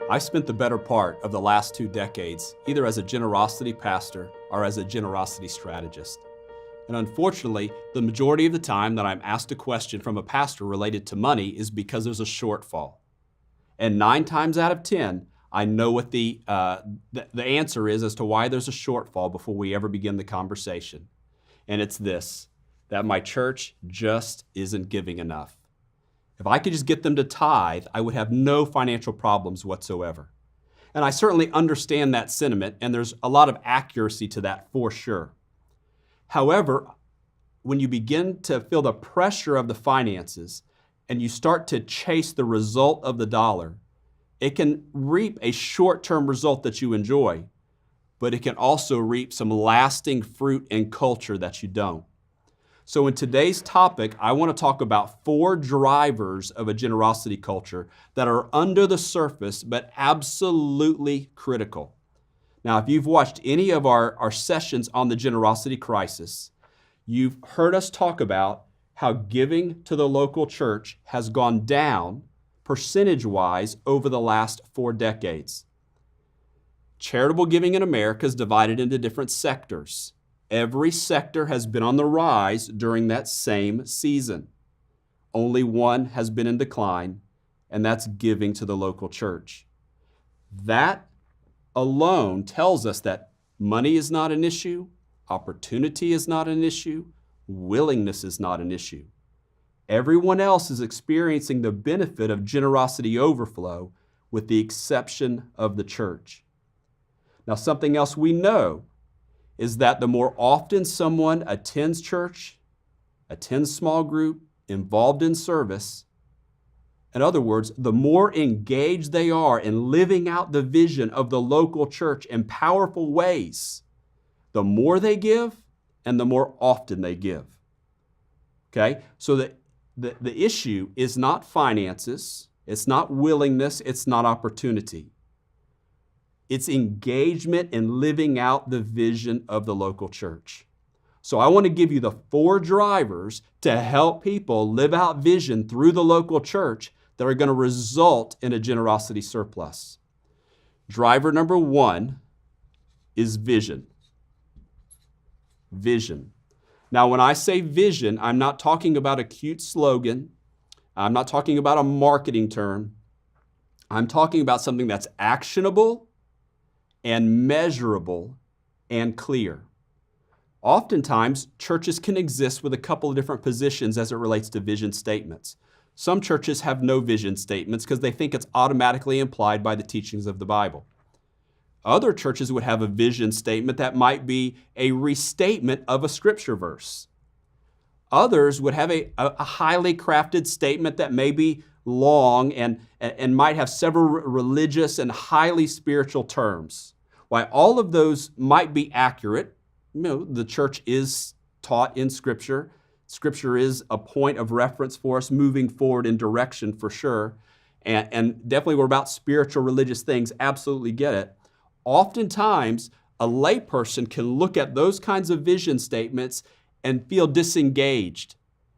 I spent the better part of the last 2 decades either as a generosity pastor or as a generosity strategist. And unfortunately, the majority of the time that I'm asked a question from a pastor related to money is because there's a shortfall. And 9 times out of 10, I know what the answer is as to why there's a shortfall before we ever begin the conversation. And it's this, that my church just isn't giving enough. If I could just get them to tithe, I would have no financial problems whatsoever. And I certainly understand that sentiment, and there's a lot of accuracy to that for sure. However, when you begin to feel the pressure of the finances and you start to chase the result of the dollar, it can reap a short-term result that you enjoy, but it can also reap some lasting fruit and culture that you don't. So in today's topic, I want to talk about 4 drivers of a generosity culture that are under the surface but absolutely critical. Now, if you've watched any of our sessions on the generosity crisis, you've heard us talk about how giving to the local church has gone down percentage-wise over the last 4 decades. Charitable giving in America is divided into different sectors. Every sector has been on the rise during that same season. Only one has been in decline, and that's giving to the local church. That alone tells us that money is not an issue, opportunity is not an issue, willingness is not an issue. Everyone else is experiencing the benefit of generosity overflow with the exception of the church. Now, something else we know is that the more often someone attends church, attends small group, involved in service, in other words, the more engaged they are in living out the vision of the local church in powerful ways, the more they give and the more often they give. Okay? So the issue is not finances, it's not willingness, it's not opportunity. It's engagement in living out the vision of the local church. So I want to give you the 4 drivers to help people live out vision through the local church that are going to result in a generosity surplus. Driver number 1 is vision. Vision. Now, when I say vision, I'm not talking about a cute slogan. I'm not talking about a marketing term. I'm talking about something that's actionable and measurable and clear. Oftentimes, churches can exist with a couple of different positions as it relates to vision statements. Some churches have no vision statements because they think it's automatically implied by the teachings of the Bible. Other churches would have a vision statement that might be a restatement of a scripture verse. Others would have a highly crafted statement that may be long and might have several religious and highly spiritual terms. While all of those might be accurate, the church is taught in Scripture. Scripture is a point of reference for us moving forward in direction for sure. And definitely we're about spiritual religious things, absolutely get it. Oftentimes, a layperson can look at those kinds of vision statements and feel disengaged.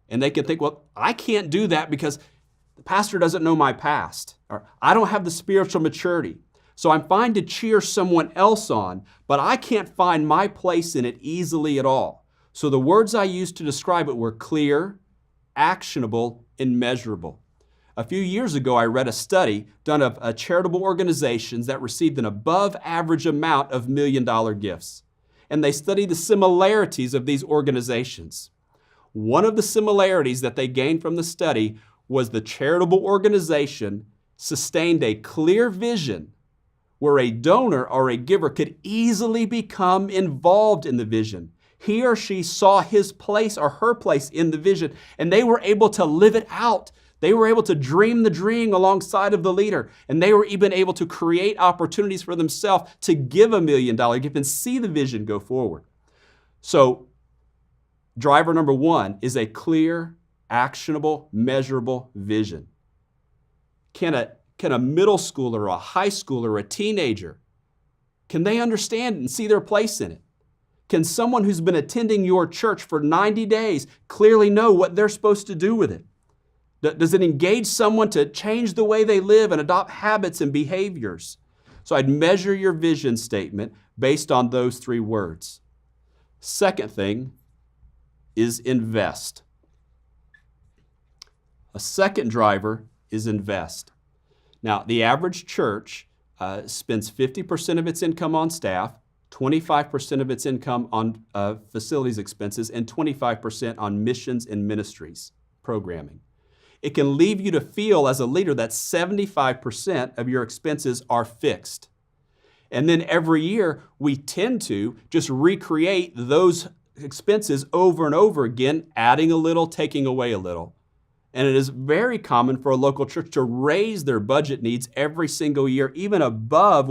And they can think, well, I can't do that because the pastor doesn't know my past, or I don't have the spiritual maturity. So I'm fine to cheer someone else on, but I can't find my place in it easily at all. So the words I used to describe it were clear, actionable, and measurable. A few years ago, I read a study done of charitable organizations that received an above average amount of $1 million gifts. And they studied the similarities of these organizations. One of the similarities that they gained from the study was the charitable organization sustained a clear vision where a donor or a giver could easily become involved in the vision. He or she saw his place or her place in the vision, and they were able to live it out. They were able to dream the dream alongside of the leader, and they were even able to create opportunities for themselves to give $1 million gift and see the vision go forward. So, driver number 1 is a clear, actionable, measurable vision. Can a middle schooler or a high schooler or a teenager, can they understand and see their place in it? Can someone who's been attending your church for 90 days clearly know what they're supposed to do with it? Does it engage someone to change the way they live and adopt habits and behaviors? So I'd measure your vision statement based on those 3 words. Second thing is invest. A second driver is invest. Now, the average church spends 50% of its income on staff, 25% of its income on facilities expenses, and 25% on missions and ministries programming. It can leave you to feel as a leader that 75% of your expenses are fixed. And then every year, we tend to just recreate those expenses over and over again, adding a little, taking away a little. And it is very common for a local church to raise their budget needs every single year, even above